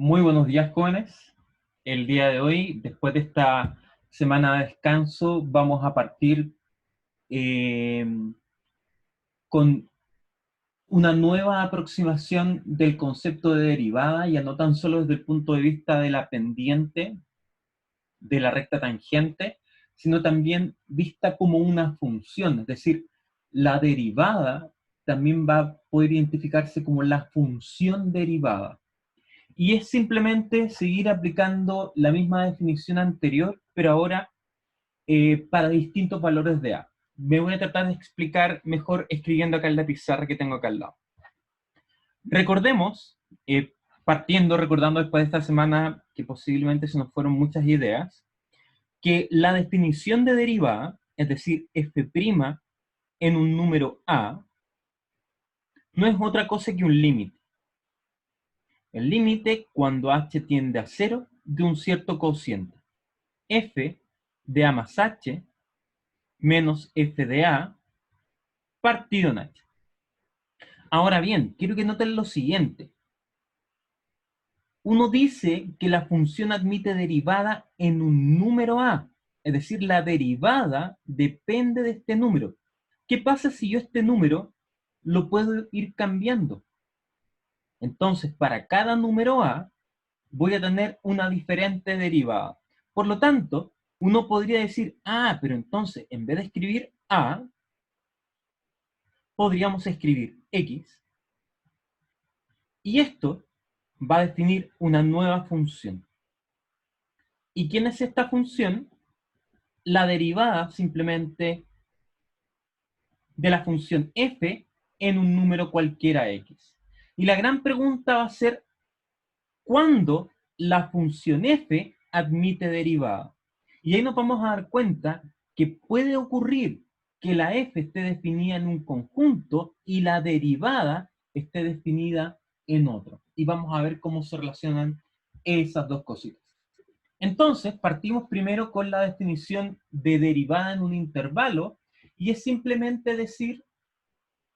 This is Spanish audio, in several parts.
Muy buenos días, jóvenes. El día de hoy, después de esta semana de descanso, vamos a partir eh, con una nueva aproximación del concepto de derivada, ya no tan solo desde el punto de vista de la pendiente, de la recta tangente, sino también vista como una función, es decir, la derivada también va a poder identificarse como la función derivada. Y es simplemente seguir aplicando la misma definición anterior, pero ahora para distintos valores de A. Me voy a tratar de explicar mejor escribiendo acá en la pizarra que tengo acá al lado. Recordemos, recordando después de esta semana que posiblemente se nos fueron muchas ideas, que la definición de derivada, es decir, f' en un número A, no es otra cosa que un límite. El límite cuando h tiende a 0 de un cierto cociente. F de A más H menos F de A partido en H. Ahora bien, quiero que noten lo siguiente. Uno dice que la función admite derivada en un número A, es decir, la derivada depende de este número. ¿Qué pasa si yo este número lo puedo ir cambiando? Entonces, para cada número A, voy a tener una diferente derivada. Por lo tanto, uno podría decir, pero entonces, en vez de escribir A, podríamos escribir X, y esto va a definir una nueva función. ¿Y quién es esta función? La derivada simplemente de la función f en un número cualquiera x. Y la gran pregunta va a ser, ¿cuándo la función f admite derivada? Y ahí nos vamos a dar cuenta que puede ocurrir que la f esté definida en un conjunto y la derivada esté definida en otro. Y vamos a ver cómo se relacionan esas dos cositas. Entonces, partimos primero con la definición de derivada en un intervalo, y es simplemente decir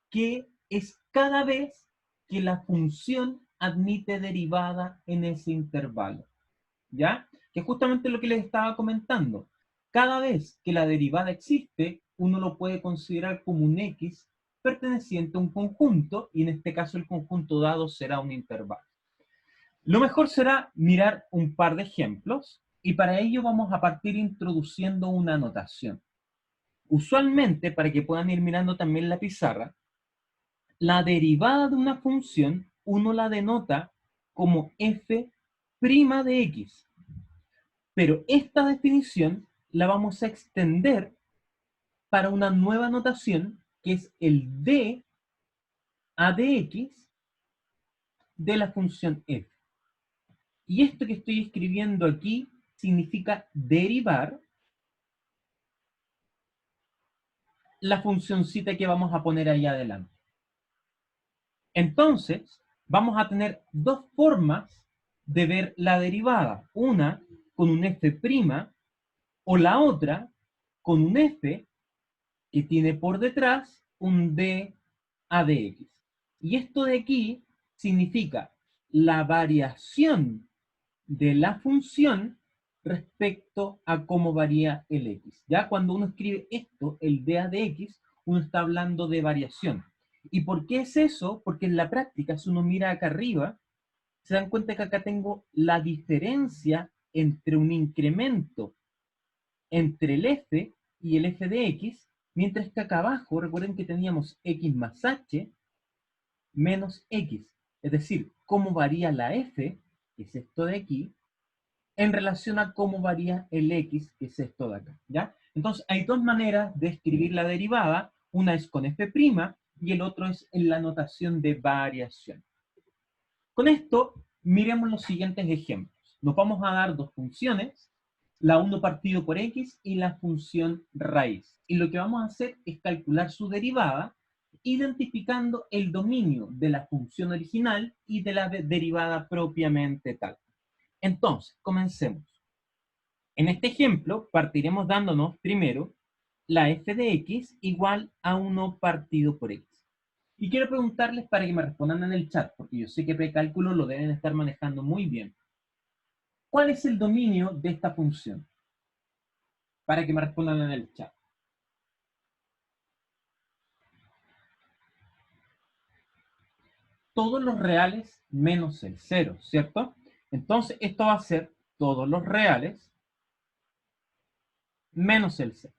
que es cada vez que la función admite derivada en ese intervalo. ¿Ya? Que es justamente lo que les estaba comentando. Cada vez que la derivada existe, uno lo puede considerar como un x perteneciente a un conjunto, y en este caso el conjunto dado será un intervalo. Lo mejor será mirar un par de ejemplos, y para ello vamos a partir introduciendo una notación. Usualmente, para que puedan ir mirando también la pizarra, la derivada de una función uno la denota como f' de x. Pero esta definición la vamos a extender para una nueva notación que es el d a dx de la función f. Y esto que estoy escribiendo aquí significa derivar la funcioncita que vamos a poner ahí adelante. Entonces, vamos a tener dos formas de ver la derivada. Una con un f' o la otra con un f que tiene por detrás un d a dx. Y esto de aquí significa la variación de la función respecto a cómo varía el x. Ya cuando uno escribe esto, el d a dx, uno está hablando de variación. ¿Y por qué es eso? Porque en la práctica, si uno mira acá arriba, se dan cuenta que acá tengo la diferencia entre un incremento entre el f y el f de x, mientras que acá abajo, recuerden que teníamos x más h menos x. Es decir, cómo varía la f, que es esto de aquí, en relación a cómo varía el x, que es esto de acá, ¿ya? Entonces, hay dos maneras de escribir la derivada. Una es con f' y el otro es en la notación de variación. Con esto, miremos los siguientes ejemplos. Nos vamos a dar dos funciones, la 1 partido por x y la función raíz. Y lo que vamos a hacer es calcular su derivada, identificando el dominio de la función original y de la derivada propiamente tal. Entonces, comencemos. En este ejemplo, partiremos dándonos primero la f de x igual a 1 partido por x. Y quiero preguntarles para que me respondan en el chat, porque yo sé que precálculo lo deben estar manejando muy bien. ¿Cuál es el dominio de esta función? Para que me respondan en el chat. Todos los reales menos el 0, ¿cierto? Entonces, esto va a ser todos los reales menos el 0.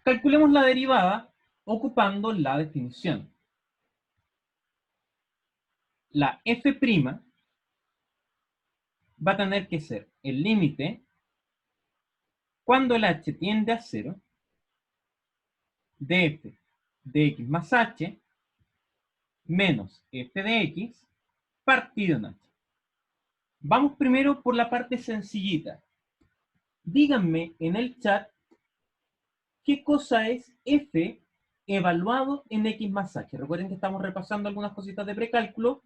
Calculemos la derivada ocupando la definición. La f' va a tener que ser el límite cuando el h tiende a 0 de f de x más h menos f de x partido en h. Vamos primero por la parte sencillita. Díganme en el chat qué cosa es f evaluado en x más h. Recuerden que estamos repasando algunas cositas de precálculo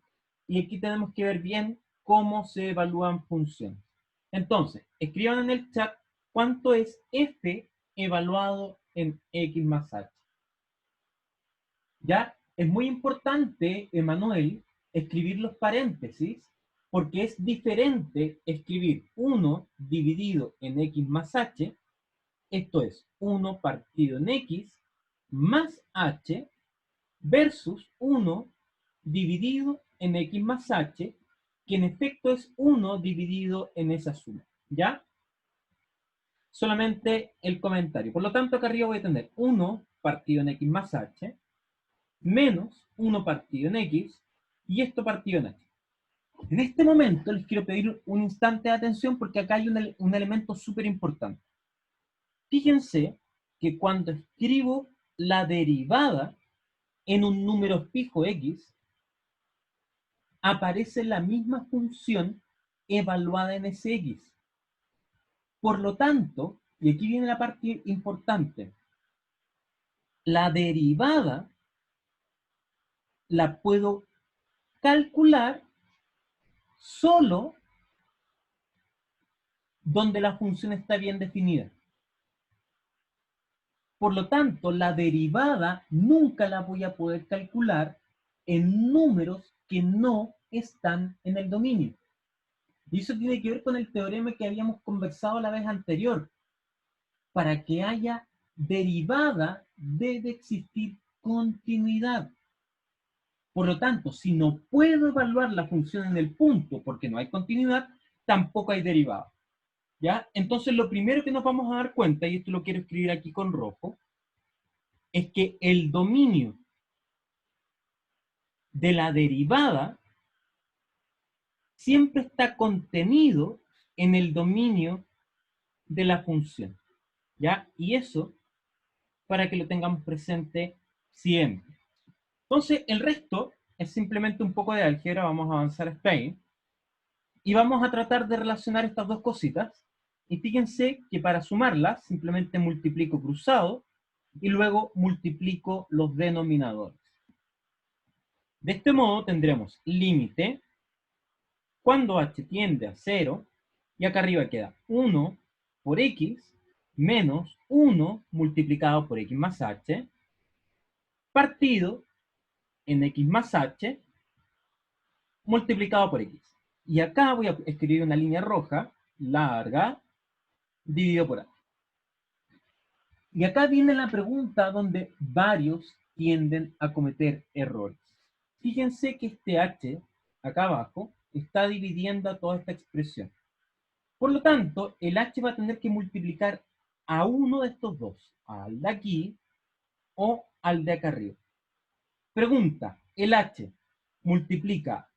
y aquí tenemos que ver bien cómo se evalúan funciones. Entonces, escriban en el chat cuánto es f evaluado en x más h. ¿Ya? Es muy importante, Emanuel, escribir los paréntesis, porque es diferente escribir 1 dividido en x más h, esto es 1 partido en x, más h, versus 1 dividido en x más h, que en efecto es 1 dividido en esa suma, ¿ya? Solamente el comentario. Por lo tanto, acá arriba voy a tener 1 partido en x más h, menos 1 partido en x, y esto partido en h. En este momento les quiero pedir un instante de atención porque acá hay un elemento súper importante. Fíjense que cuando escribo la derivada en un número fijo x, aparece la misma función evaluada en ese x. Por lo tanto, y aquí viene la parte importante, la derivada la puedo calcular solo donde la función está bien definida. Por lo tanto, la derivada nunca la voy a poder calcular en números que no están en el dominio. Y eso tiene que ver con el teorema que habíamos conversado la vez anterior. Para que haya derivada debe existir continuidad. Por lo tanto, si no puedo evaluar la función en el punto porque no hay continuidad, tampoco hay derivada. ¿Ya? Entonces, lo primero que nos vamos a dar cuenta, y esto lo quiero escribir aquí con rojo, es que el dominio de la derivada siempre está contenido en el dominio de la función. ¿Ya? Y eso para que lo tengamos presente siempre. Entonces, el resto es simplemente un poco de álgebra. Vamos a avanzar a Spain y vamos a tratar de relacionar estas dos cositas. Y fíjense que para sumarlas simplemente multiplico cruzado y luego multiplico los denominadores. De este modo tendremos límite cuando h tiende a 0, y acá arriba queda 1 por x menos 1 multiplicado por x más h, partido en x más h multiplicado por x. Y acá voy a escribir una línea roja larga dividido por h. Y acá viene la pregunta donde varios tienden a cometer errores. Fíjense que este h, acá abajo, está dividiendo a toda esta expresión. Por lo tanto, el h va a tener que multiplicar a uno de estos dos, al de aquí o al de acá arriba. Pregunta, ¿el h multiplica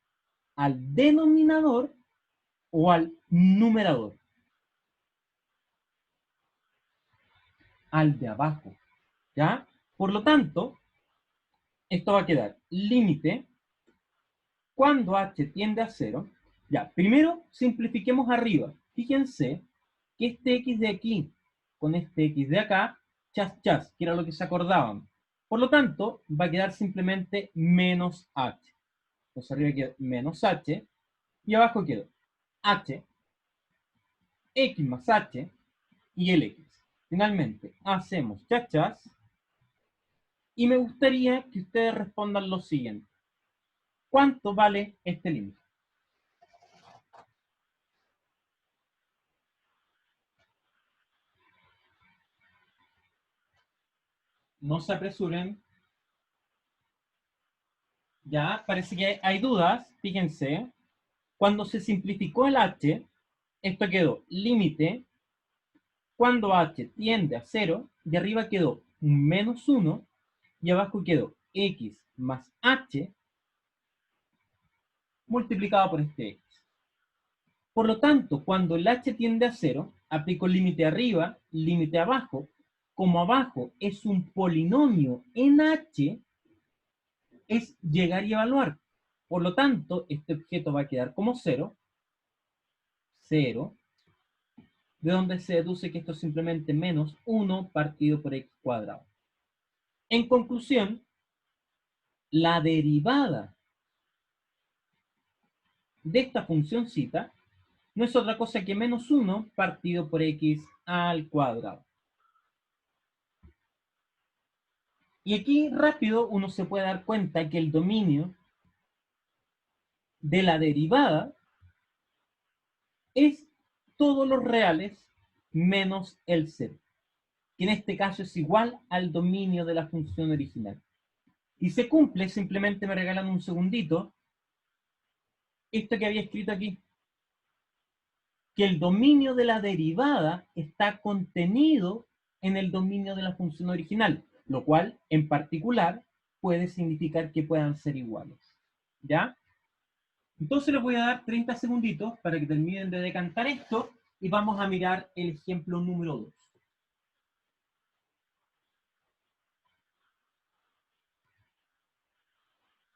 al denominador o al numerador? Al de abajo, ¿ya? Por lo tanto, esto va a quedar límite cuando h tiende a 0. Ya, primero simplifiquemos arriba. Fíjense que este x de aquí con este x de acá, chas, chas, que era lo que se acordaban. Por lo tanto, va a quedar simplemente menos h. Entonces arriba queda menos h y abajo queda h, x más h y el x. Finalmente, hacemos chas, chas Y me gustaría que ustedes respondan lo siguiente. ¿Cuánto vale este límite? No se apresuren. Ya, parece que hay dudas. Fíjense. Cuando se simplificó el h, esto quedó límite cuando h tiende a 0, y arriba quedó un menos 1, y abajo quedó x más h multiplicado por este x. Por lo tanto, cuando el h tiende a 0, aplico límite arriba, límite abajo. Como abajo es un polinomio en h, es llegar y evaluar. Por lo tanto, este objeto va a quedar como 0, 0, de donde se deduce que esto es simplemente menos 1 partido por x cuadrado. En conclusión, la derivada de esta funcióncita no es otra cosa que menos 1 partido por x al cuadrado. Y aquí rápido uno se puede dar cuenta que el dominio de la derivada es todos los reales menos el 0, que en este caso es igual al dominio de la función original. Y se cumple, simplemente me regalan un segundito, esto que había escrito aquí, que el dominio de la derivada está contenido en el dominio de la función original, lo cual en particular puede significar que puedan ser iguales. ¿Ya? Entonces les voy a dar 30 segunditos para que terminen de decantar esto y vamos a mirar el ejemplo número 2.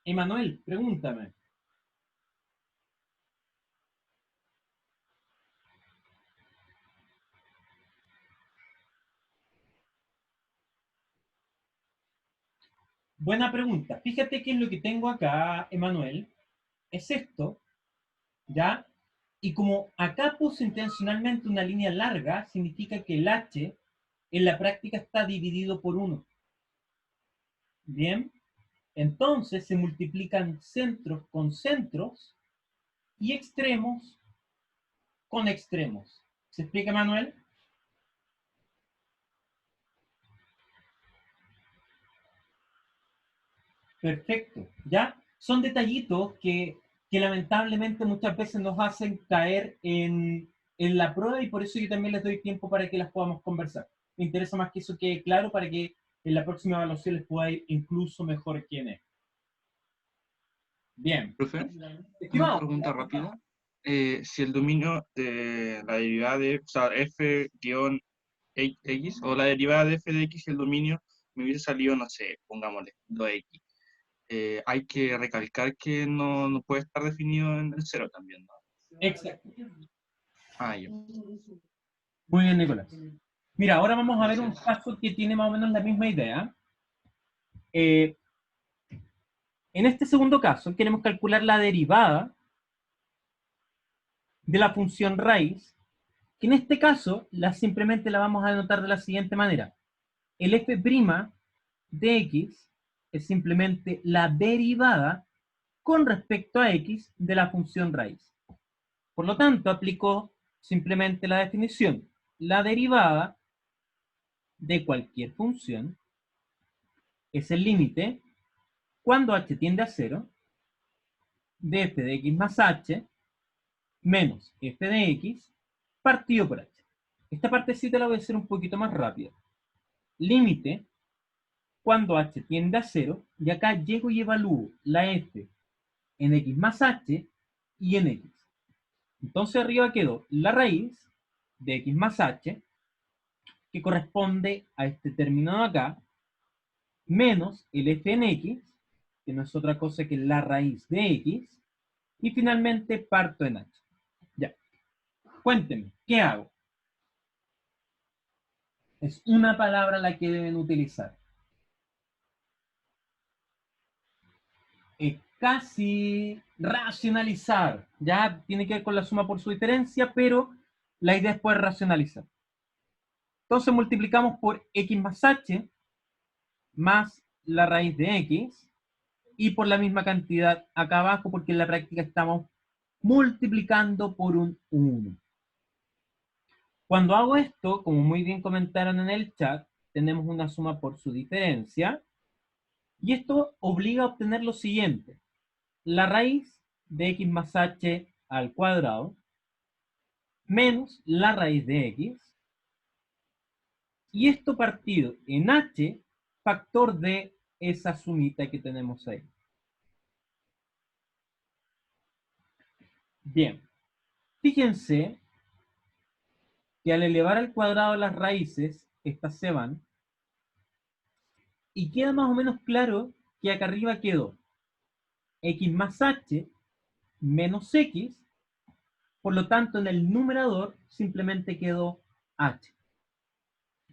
Emanuel, pregúntame. Buena pregunta. Fíjate que lo que tengo acá, Emanuel, es esto, ¿ya? Y como acá puse intencionalmente una línea larga, significa que el h en la práctica está dividido por 1. Bien, entonces se multiplican centros con centros y extremos con extremos. ¿Se explica, Manuel? Perfecto. ¿Ya? Son detallitos que lamentablemente muchas veces nos hacen caer en la prueba y por eso yo también les doy tiempo para que las podamos conversar. Me interesa más que eso quede claro para que en la próxima evaluación les pueda ir incluso mejor quién es. Bien. Profe, una Estimado. pregunta rápida. Si el dominio de la derivada de, o sea, f-x o la derivada de f de x y el dominio me hubiese salido, no sé, pongámosle 2x. Hay que recalcar que no puede estar definido en el cero también, ¿no? Exacto. Ah, ya. Muy bien, Nicolás. Mira, ahora vamos a ver un Gracias. caso que tiene más o menos la misma idea. En este segundo caso, queremos calcular la derivada de la función raíz, que en este caso simplemente la vamos a denotar de la siguiente manera. El f' de x es simplemente la derivada con respecto a x de la función raíz. Por lo tanto, aplicó simplemente la definición. La derivada de cualquier función es el límite cuando h tiende a 0 de f de x más h menos f de x partido por h. Esta partecita la voy a hacer un poquito más rápida. Límite cuando h tiende a 0, y acá llego y evalúo la f en x más h y en x. Entonces arriba quedó la raíz de x más h, que corresponde a este término de acá, menos el f en x, que no es otra cosa que la raíz de x, y finalmente parto en h. Ya, cuéntenme, ¿qué hago? Es una palabra la que deben utilizar. Es casi racionalizar. Ya tiene que ver con la suma por su diferencia, pero la idea es poder racionalizar. Entonces multiplicamos por x más h más la raíz de x, y por la misma cantidad acá abajo, porque en la práctica estamos multiplicando por un 1. Cuando hago esto, como muy bien comentaron en el chat, tenemos una suma por su diferencia, y esto obliga a obtener lo siguiente: la raíz de x más h al cuadrado menos la raíz de x, y esto partido en h, factor de esa sumita que tenemos ahí. Bien, fíjense que al elevar al cuadrado las raíces, estas se van, y queda más o menos claro que acá arriba quedó x más h menos x, por lo tanto en el numerador simplemente quedó h.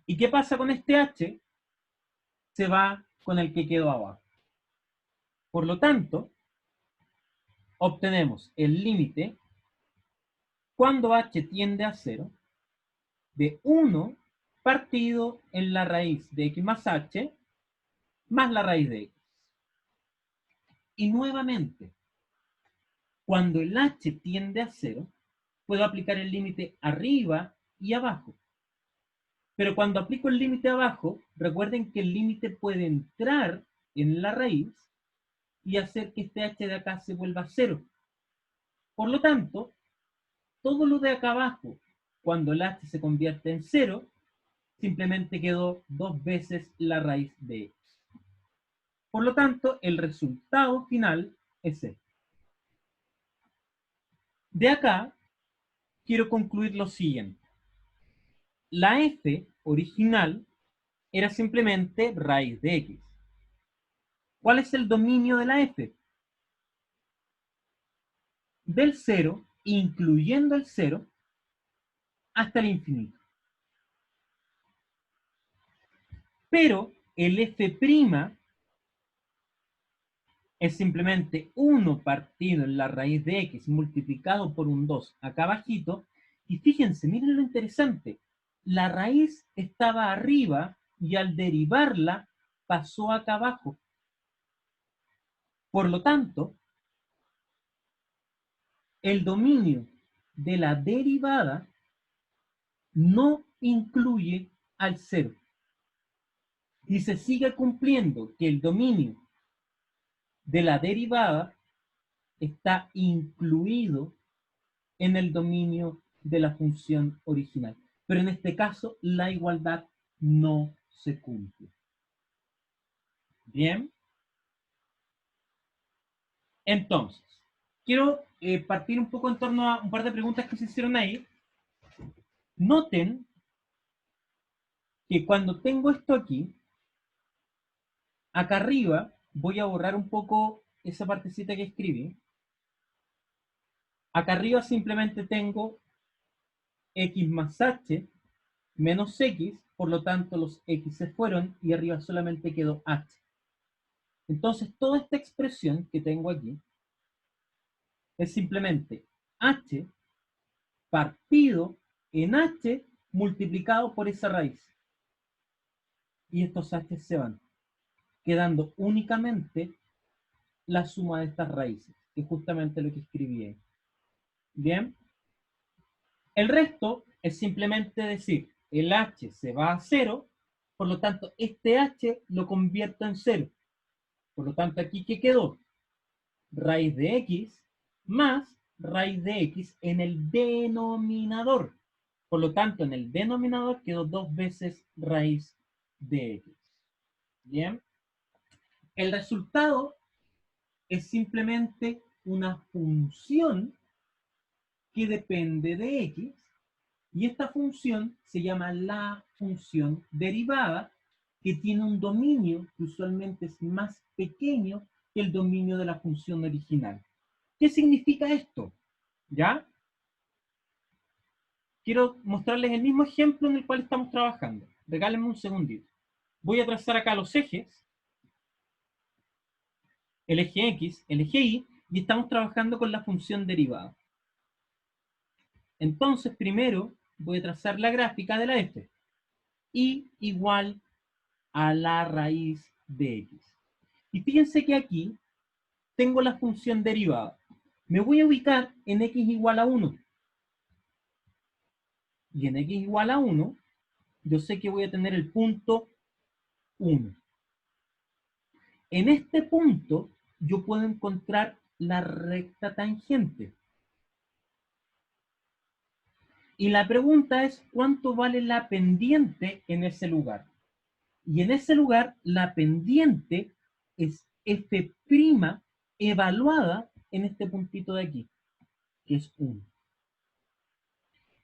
¿Y qué pasa con este h? Se va con el que quedó abajo. Por lo tanto, obtenemos el límite cuando h tiende a 0 de 1 partido en la raíz de x más h más la raíz de x. Y nuevamente, cuando el h tiende a 0, puedo aplicar el límite arriba y abajo. Pero cuando aplico el límite abajo, recuerden que el límite puede entrar en la raíz y hacer que este h de acá se vuelva 0. Por lo tanto, todo lo de acá abajo, cuando el h se convierte en 0, simplemente quedó 2 veces la raíz de x. Por lo tanto, el resultado final es este. De acá, quiero concluir lo siguiente. La f original era simplemente raíz de x. ¿Cuál es el dominio de la f? Del 0, incluyendo el 0, hasta el infinito. Pero el f' es simplemente 1 partido en la raíz de x multiplicado por un 2 acá abajito. Y fíjense, miren lo interesante. La raíz estaba arriba y al derivarla pasó acá abajo. Por lo tanto, el dominio de la derivada no incluye al 0. Y se sigue cumpliendo que el dominio de la derivada está incluido en el dominio de la función original. Pero en este caso, la igualdad no se cumple. Bien. Entonces, quiero partir un poco en torno a un par de preguntas que se hicieron ahí. Noten que cuando tengo esto aquí, acá arriba, voy a borrar un poco esa partecita que escribí. Acá arriba simplemente tengo x más h menos x, por lo tanto los x se fueron y arriba solamente quedó h. Entonces toda esta expresión que tengo aquí es simplemente h partido en h multiplicado por esa raíz. Y estos h se van, quedando únicamente la suma de estas raíces, que es justamente lo que escribí ahí. Bien. El resto es simplemente decir, el h se va a 0, por lo tanto, este h lo convierto en 0. Por lo tanto, aquí, ¿qué quedó? Raíz de x más raíz de x en el denominador. Por lo tanto, en el denominador quedó 2 veces raíz de x. Bien. El resultado es simplemente una función que depende de x, y esta función se llama la función derivada, que tiene un dominio que usualmente es más pequeño que el dominio de la función original. ¿Qué significa esto? ¿Ya? Quiero mostrarles el mismo ejemplo en el cual estamos trabajando. Regálenme un segundito. Voy a trazar acá los ejes, el eje X, el eje Y, y estamos trabajando con la función derivada. Entonces, primero voy a trazar la gráfica de la f. Y igual a la raíz de x. Y fíjense que aquí tengo la función derivada. Me voy a ubicar en x igual a 1. Y en x igual a 1, yo sé que voy a tener el punto 1. En este punto, yo puedo encontrar la recta tangente. Y la pregunta es, ¿cuánto vale la pendiente en ese lugar? Y en ese lugar, la pendiente es f' evaluada en este puntito de aquí, que es 1.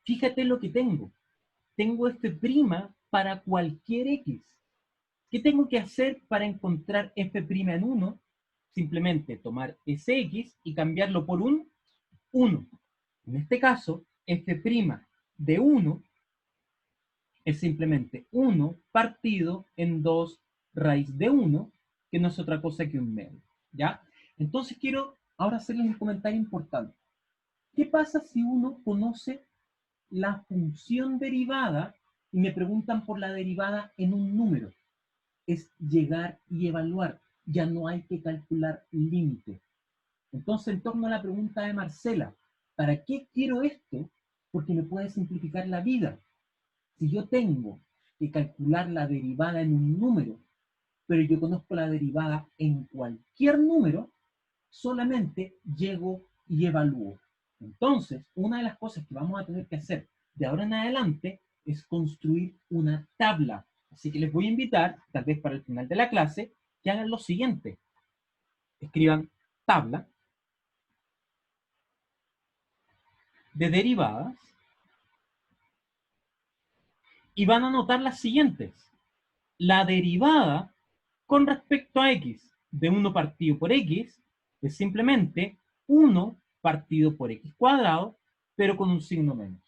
Fíjate lo que tengo. Tengo f' para cualquier x. ¿Qué tengo que hacer para encontrar f' en 1? Simplemente tomar ese x y cambiarlo por un 1. En este caso, f' de 1 es simplemente 1 partido en 2 raíz de 1, que no es otra cosa que un medio. ¿Ya? Entonces quiero ahora hacerles un comentario importante. ¿Qué pasa si uno conoce la función derivada y me preguntan por la derivada en un número? Es llegar y evaluar. Ya no hay que calcular límite. Entonces, en torno a la pregunta de Marcela, ¿para qué quiero esto? Porque me puede simplificar la vida. Si yo tengo que calcular la derivada en un número, pero yo conozco la derivada en cualquier número, solamente llego y evalúo. Entonces, una de las cosas que vamos a tener que hacer de ahora en adelante es construir una tabla. Así que les voy a invitar, tal vez para el final de la clase, que hagan lo siguiente. Escriban tabla de derivadas y van a notar las siguientes. La derivada con respecto a x de 1 partido por x es simplemente 1 partido por x cuadrado, pero con un signo menos.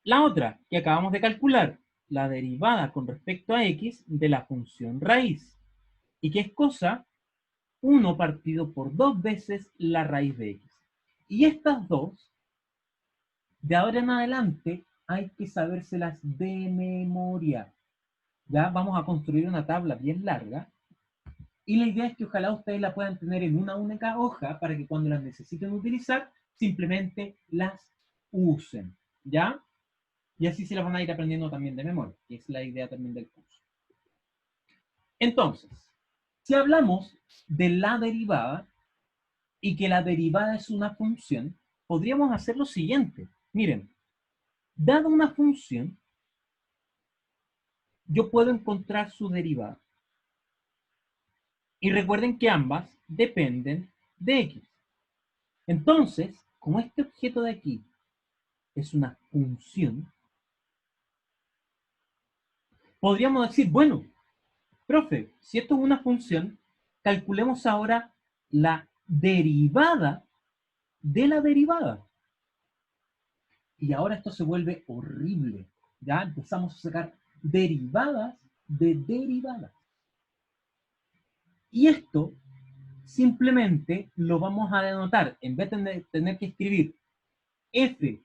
La otra que acabamos de calcular, la derivada con respecto a x de la función raíz. ¿Y qué es cosa? 1 partido por 2 veces la raíz de x. Y estas dos, de ahora en adelante, hay que sabérselas de memoria. Ya vamos a construir una tabla bien larga. Y la idea es que ojalá ustedes la puedan tener en una única hoja para que cuando las necesiten utilizar, simplemente las usen. ¿Ya? Y así se las van a ir aprendiendo también de memoria, que es la idea también del curso. Entonces, si hablamos de la derivada y que la derivada es una función, podríamos hacer lo siguiente. Miren, dada una función, yo puedo encontrar su derivada. Y recuerden que ambas dependen de x. Entonces, como este objeto de aquí es una función, podríamos decir, bueno, profe, si esto es una función, calculemos ahora la derivada de la derivada. Y ahora esto se vuelve horrible. Ya empezamos a sacar derivadas de derivadas. Y esto simplemente lo vamos a denotar, en vez de tener que escribir f'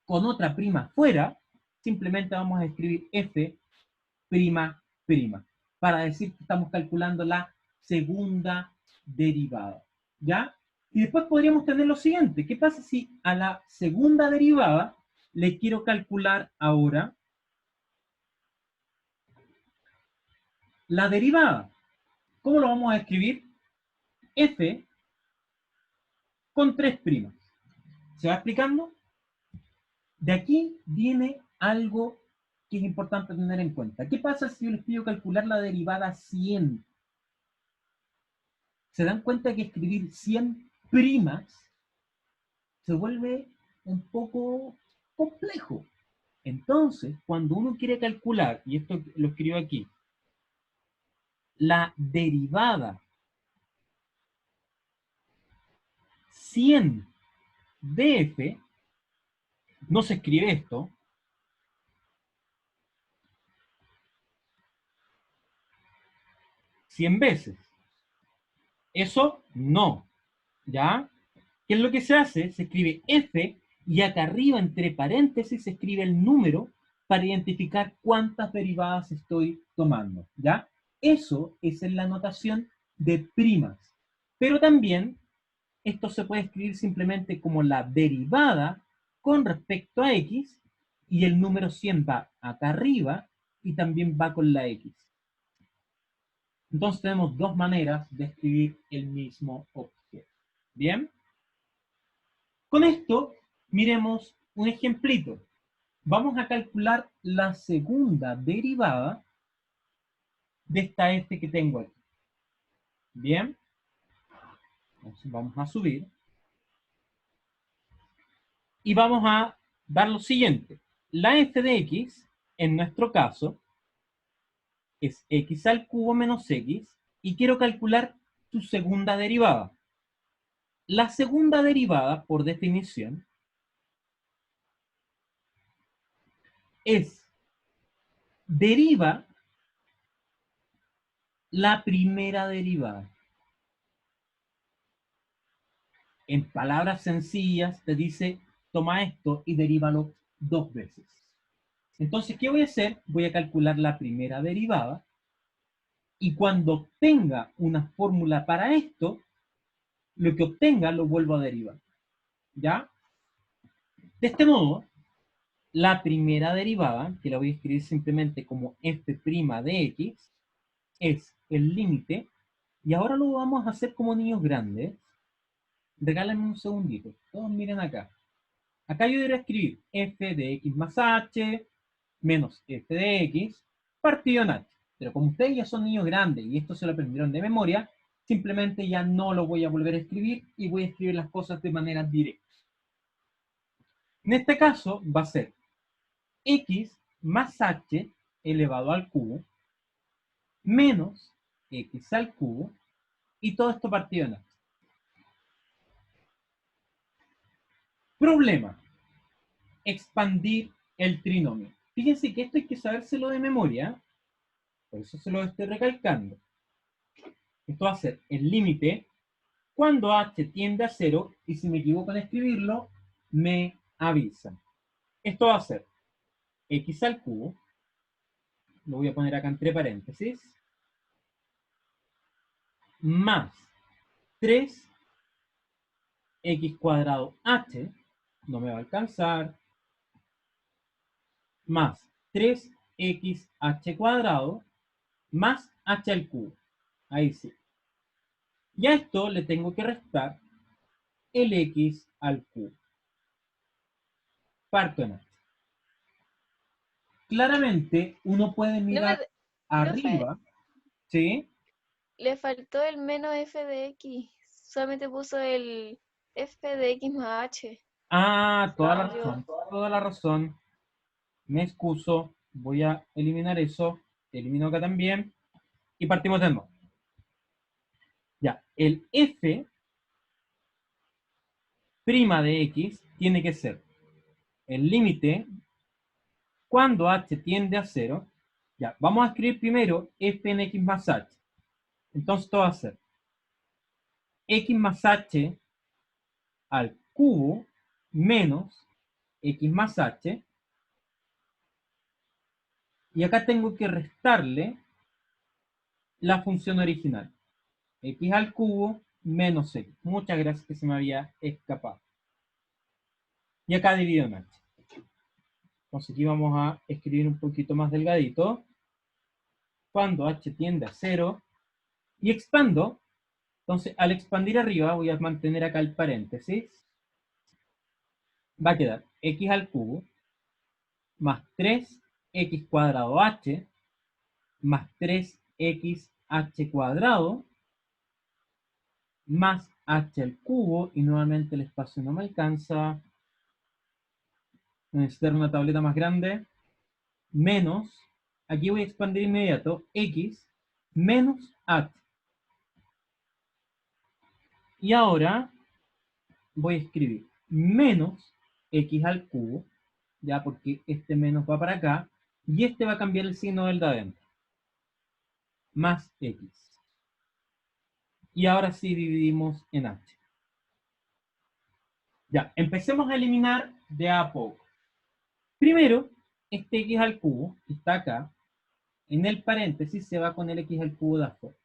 con otra prima fuera, simplemente vamos a escribir f', para decir que estamos calculando la segunda derivada. ¿Ya? Y después podríamos tener lo siguiente. ¿Qué pasa si a la segunda derivada le quiero calcular ahora la derivada? ¿Cómo lo vamos a escribir? F con 3 primas. ¿Se va explicando? De aquí viene algo que es importante tener en cuenta. ¿Qué pasa si yo les pido calcular la derivada 100? ¿Se dan cuenta que escribir 100 primas se vuelve un poco complejo? Entonces, cuando uno quiere calcular, y esto lo escribo aquí, la derivada 100 de f, no se escribe esto, 100 veces. Eso no, ¿ya? ¿Qué es lo que se hace? Se escribe f y acá arriba, entre paréntesis, se escribe el número para identificar cuántas derivadas estoy tomando, ¿ya? Eso es en la notación de primas. Pero también esto se puede escribir simplemente como la derivada con respecto a x, y el número 100 va acá arriba y también va con la x. Entonces tenemos dos maneras de escribir el mismo objeto. ¿Bien? Con esto, miremos un ejemplito. Vamos a calcular la segunda derivada de esta f que tengo aquí. ¿Bien? Entonces vamos a subir. Y vamos a dar lo siguiente. La f de x, en nuestro caso, es x al cubo menos x, y quiero calcular su segunda derivada. La segunda derivada, por definición, es deriva la primera derivada. En palabras sencillas, te dice, toma esto y derívalo 2 veces. Entonces, ¿qué voy a hacer? Voy a calcular la primera derivada, y cuando obtenga una fórmula para esto, lo que obtenga lo vuelvo a derivar. ¿Ya? De este modo, la primera derivada, que la voy a escribir simplemente como f' de x, es el límite, y ahora lo vamos a hacer como niños grandes. Regálenme un segundito, todos miren acá. Acá yo debería escribir f de x más h menos f de x partido en h. Pero como ustedes ya son niños grandes y esto se lo aprendieron de memoria, simplemente ya no lo voy a volver a escribir y voy a escribir las cosas de manera directa. En este caso va a ser x más h elevado al cubo menos x al cubo, y todo esto partido en h. Problema: expandir el trinomio. Fíjense que esto hay que sabérselo de memoria, por eso se lo estoy recalcando. Esto va a ser el límite cuando h tiende a 0, y si me equivoco en escribirlo, me avisan. Esto va a ser x al cubo, lo voy a poner acá entre paréntesis, más 3x cuadrado h, no me va a alcanzar, más 3xh cuadrado, más h al cubo. Ahí sí. Y a esto le tengo que restar el x al cubo. Parto en h. Claramente uno puede No mirar me, profe, arriba, ¿sí? le faltó el menos f de x. Solamente puso el f de x más h. Ah, toda la Según yo. razón, toda la razón. Me excuso, voy a eliminar eso, elimino acá también, y partimos de nuevo. Ya, el f' de x tiene que ser el límite cuando h tiende a 0. Ya, vamos a escribir primero f en x más h. Entonces esto va a ser x más h al cubo menos x más h. Y acá tengo que restarle la función original. X al cubo menos x. Muchas gracias, que se me había escapado. Y acá divido en h. Entonces aquí vamos a escribir un poquito más delgadito. Cuando h tiende a 0. Y expando. Entonces al expandir arriba voy a mantener acá el paréntesis. Va a quedar x al cubo más 3x cuadrado h más 3xh cuadrado más h al cubo, y nuevamente el espacio no me alcanza, necesitar una tableta más grande, menos, aquí voy a expandir inmediato, x menos h. Y ahora voy a escribir menos x al cubo, ya porque este menos va para acá, y este va a cambiar el signo del de adentro, más x. Y ahora sí dividimos en h. Ya, empecemos a eliminar de a poco. Primero, este x al cubo, que está acá, en el paréntesis se va con el x al cubo de afuera.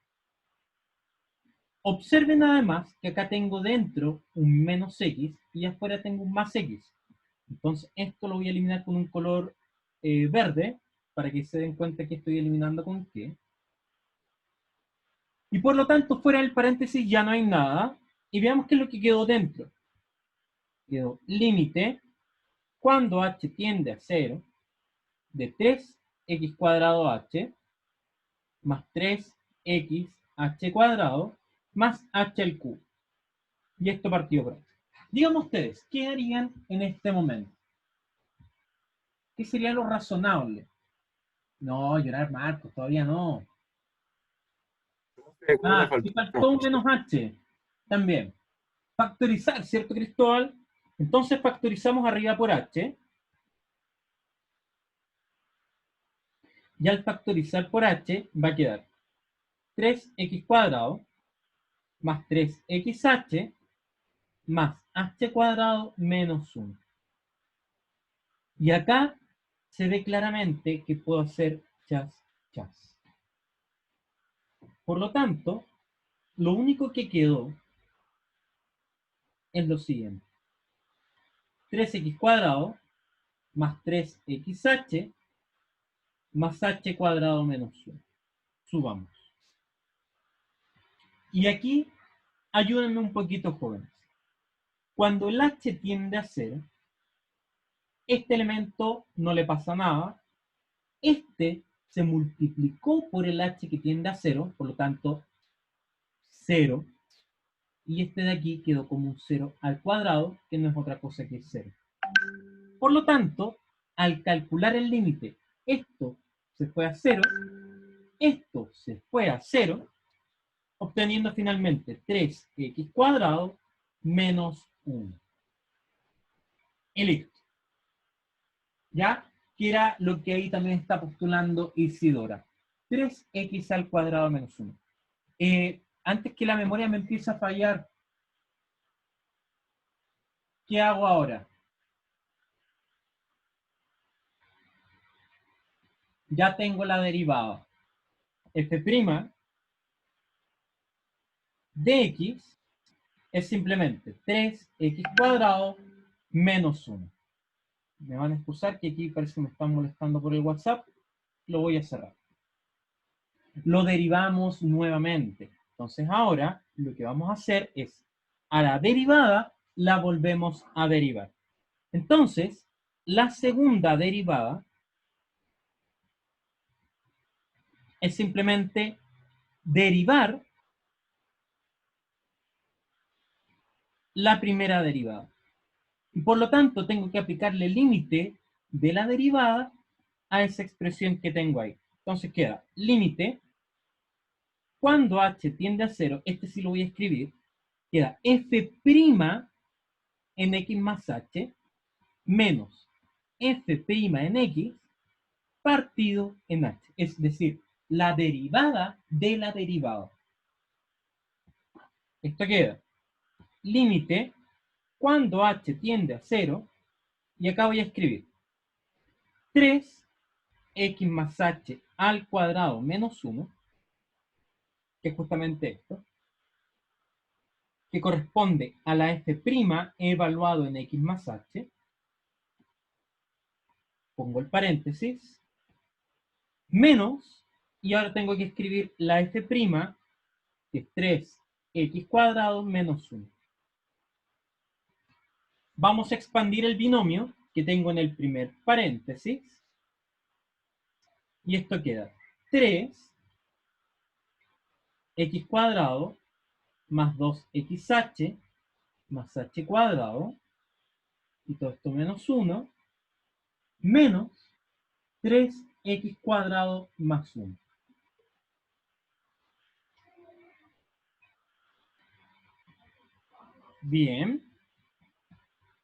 Observen además que acá tengo dentro un menos x y afuera tengo un más x. Entonces esto lo voy a eliminar con un color verde para que se den cuenta que estoy eliminando con qué. Y por lo tanto fuera del paréntesis ya no hay nada. Y veamos qué es lo que quedó dentro. Quedó límite cuando h tiende a 0 de 3x cuadrado h más 3x h cuadrado más h al cubo. Y esto partido por ahí. Díganme ustedes, ¿qué harían en este momento? ¿Qué sería lo razonable? No, llorar Marcos, todavía no. ¿Cómo me Y faltó? faltó un menos h también. Factorizar, ¿cierto, Cristóbal? Entonces factorizamos arriba por h. Y al factorizar por h va a quedar 3x cuadrado más 3xh más h cuadrado menos 1. Y acá se ve claramente que puedo hacer chas, chas. Por lo tanto, lo único que quedó es lo siguiente. 3x cuadrado más 3xh más h cuadrado menos 1. Subamos. Y aquí, ayúdenme un poquito, jóvenes. Cuando el h tiende a 0, este elemento no le pasa nada. Este se multiplicó por el h que tiende a 0, por lo tanto, 0. Y este de aquí quedó como un 0 al cuadrado, que no es otra cosa que 0. Por lo tanto, al calcular el límite, esto se fue a 0, esto se fue a 0, obteniendo finalmente 3x cuadrado menos 1. Y listo. ¿Ya? Que era lo que ahí también está postulando Isidora. 3x al cuadrado menos 1. Antes que la memoria me empiece a fallar, ¿qué hago ahora? Ya tengo la derivada. F' de x es simplemente 3x cuadrado menos 1. Me van a excusar que aquí parece que me están molestando por el WhatsApp. Lo voy a cerrar. Lo derivamos nuevamente. Entonces ahora lo que vamos a hacer es, a la derivada la volvemos a derivar. Entonces, la segunda derivada es simplemente derivar la primera derivada. Y por lo tanto tengo que aplicarle el límite de la derivada a esa expresión que tengo ahí. Entonces queda límite, cuando h tiende a 0, este sí lo voy a escribir, queda f' en x más h menos f' en x partido en h. Es decir, la derivada de la derivada. Esto queda límite cuando h tiende a 0, y acá voy a escribir 3x más h al cuadrado menos 1, que es justamente esto, que corresponde a la f' evaluado en x más h, pongo el paréntesis, menos, y ahora tengo que escribir la f', que es 3x cuadrado menos 1. Vamos a expandir el binomio que tengo en el primer paréntesis, y esto queda 3x cuadrado más 2xh más h cuadrado, y todo esto menos 1, menos 3x cuadrado más 1. Bien.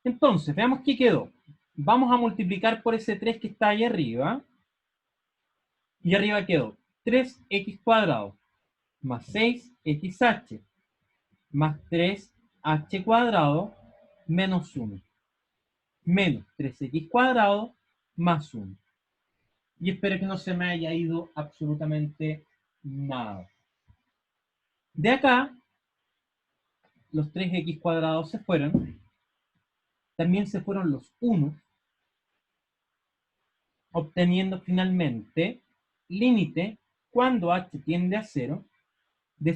Entonces, veamos qué quedó. Vamos a multiplicar por ese 3 que está ahí arriba. Y arriba quedó 3x cuadrado más 6xh más 3h cuadrado menos 1. Menos 3x cuadrado más 1. Y espero que no se me haya ido absolutamente nada. De acá, los 3x cuadrados se fueron. También se fueron los 1, obteniendo finalmente límite cuando h tiende a 0 de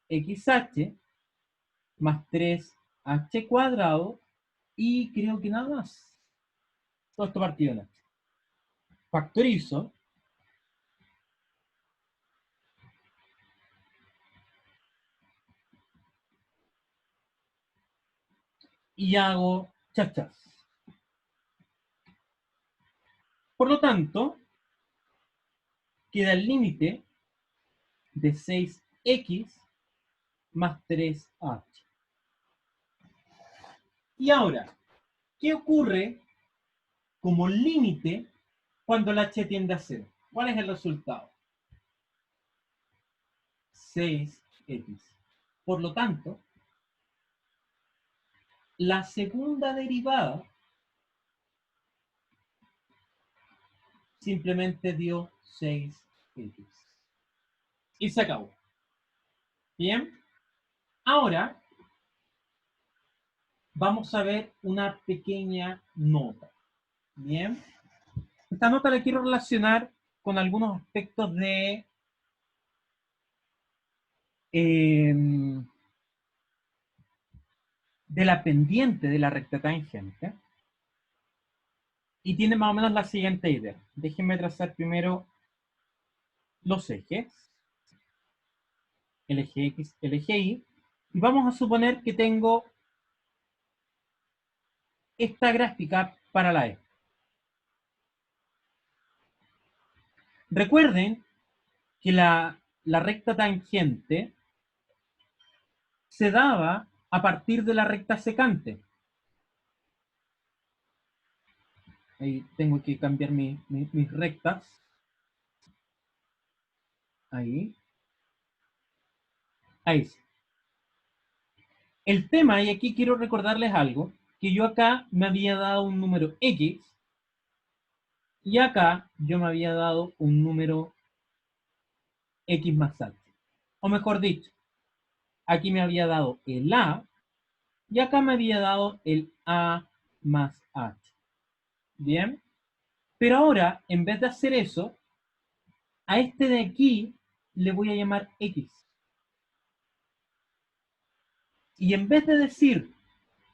6xh más 3h cuadrado y creo que nada más. Todo esto partido en h. Factorizo. Y hago chachas. Por lo tanto, queda el límite de 6x más 3h. Y ahora, ¿qué ocurre como límite cuando el h tiende a 0? ¿Cuál es el resultado? 6x. Por lo tanto, la segunda derivada simplemente dio 6x. Y se acabó. Bien. Ahora vamos a ver una pequeña nota. Bien. Esta nota la quiero relacionar con algunos aspectos de la pendiente de la recta tangente. Y tiene más o menos la siguiente idea. Déjenme trazar primero los ejes. El eje X, el eje Y. Y vamos a suponer que tengo esta gráfica para la E. Recuerden que la recta tangente se daba a partir de la recta secante. Ahí tengo que cambiar mis rectas. Ahí. Ahí sí. El tema, y aquí quiero recordarles algo, que yo acá me había dado un número X y acá yo me había dado un número X más H. O mejor dicho, aquí me había dado el A y acá me había dado el A más H. Bien. Pero ahora, en vez de hacer eso, a este de aquí le voy a llamar X. Y en vez de decir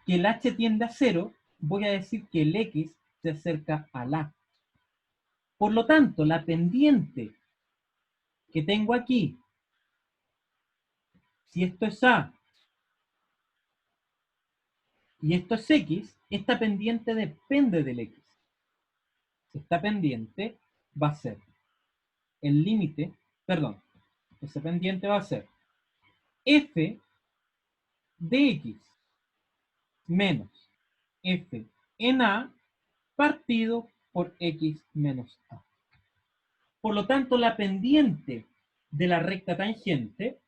que el H tiende a 0, voy a decir que el X se acerca al A. Por lo tanto, la pendiente que tengo aquí, si esto es A y esto es X, esta pendiente depende del X. Esta pendiente va a ser el límite, perdón, esa pendiente va a ser f de X menos f en A partido por X menos A. Por lo tanto, la pendiente de la recta tangente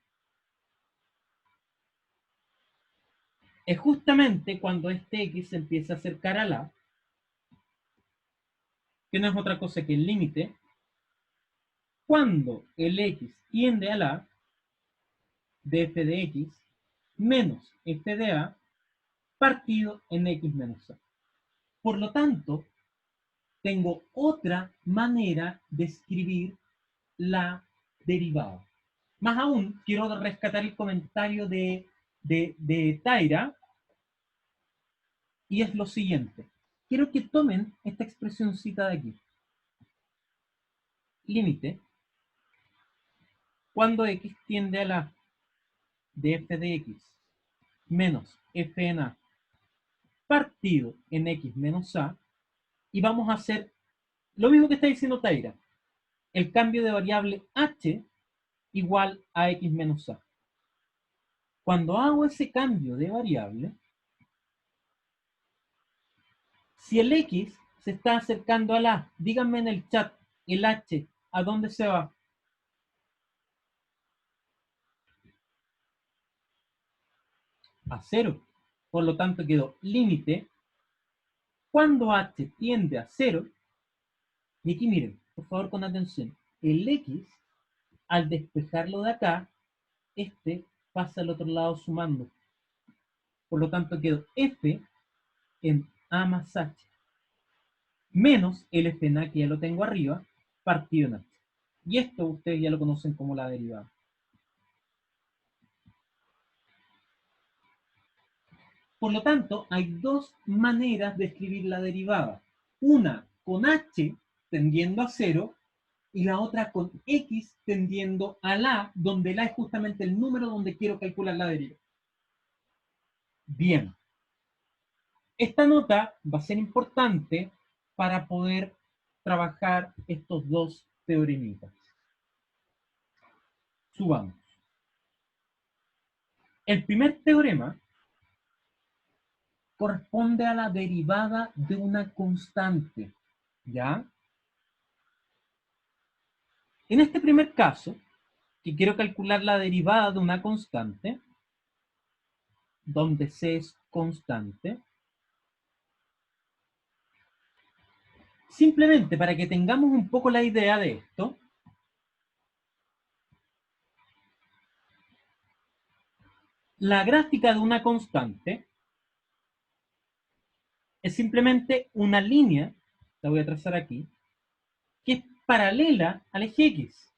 es justamente cuando este X se empieza a acercar a la, que no es otra cosa que el límite, cuando el X tiende a la de f de X menos f de A partido en X menos A. Por lo tanto, tengo otra manera de escribir la derivada. Más aún, quiero rescatar el comentario de Taira, y es lo siguiente. Quiero que tomen esta expresioncita de aquí. Límite, cuando X tiende a la de f de X menos f en A partido en X menos A, y vamos a hacer lo mismo que está diciendo Taira. El cambio de variable h igual a X menos A. Cuando hago ese cambio de variable, si el X se está acercando a la, díganme en el chat, el H, ¿a dónde se va? A 0. Por lo tanto, quedó límite cuando H tiende a 0. Y aquí miren, por favor con atención, el x, al despejarlo de acá, este pasa al otro lado sumando. Por lo tanto, quedó f en a más h, menos el f en a, que ya lo tengo arriba, partido en h. Y esto ustedes ya lo conocen como la derivada. Por lo tanto, hay dos maneras de escribir la derivada. Una con h tendiendo a 0 y la otra con x tendiendo a la, donde la es justamente el número donde quiero calcular la derivada. Bien. Esta nota va a ser importante para poder trabajar estos dos teoremitas. Subamos. El primer teorema corresponde a la derivada de una constante, ¿ya? En este primer caso, que quiero calcular la derivada de una constante, donde c es constante, simplemente para que tengamos un poco la idea de esto, la gráfica de una constante es simplemente una línea, la voy a trazar aquí, que es paralela al eje X.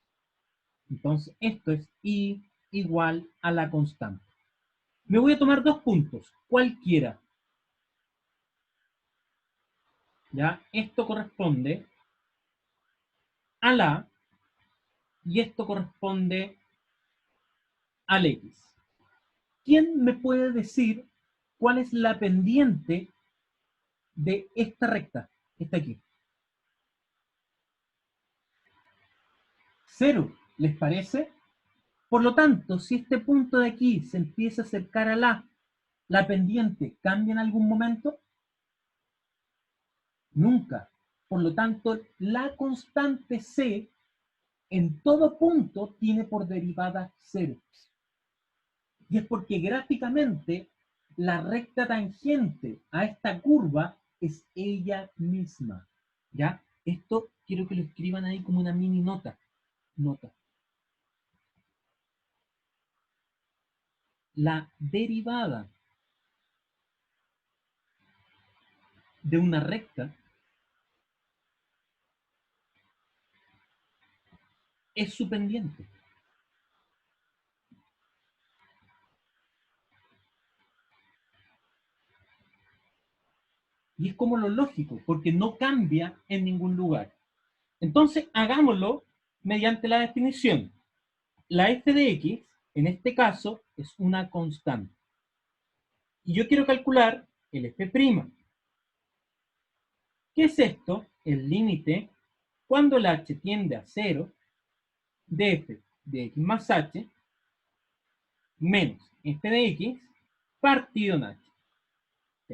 Entonces, esto es y igual a la constante. Me voy a tomar dos puntos, cualquiera. ¿Ya? Esto corresponde a la y esto corresponde al X. ¿Quién me puede decir cuál es la pendiente de esta recta? Esta aquí. 0, ¿les parece? Por lo tanto, si este punto de aquí se empieza a acercar a la pendiente cambia en algún momento. Nunca. Por lo tanto, la constante c en todo punto tiene por derivada 0. Y es porque gráficamente la recta tangente a esta curva es ella misma. ¿Ya? Esto quiero que lo escriban ahí como una mini nota. Nota. La derivada de una recta es su pendiente. Y es como lo lógico, porque no cambia en ningún lugar. Entonces, hagámoslo mediante la definición. La f de x, en este caso, es una constante. Y yo quiero calcular el f'. ¿Qué es esto? El límite cuando el h tiende a 0 de f de x más h menos f de x partido en h.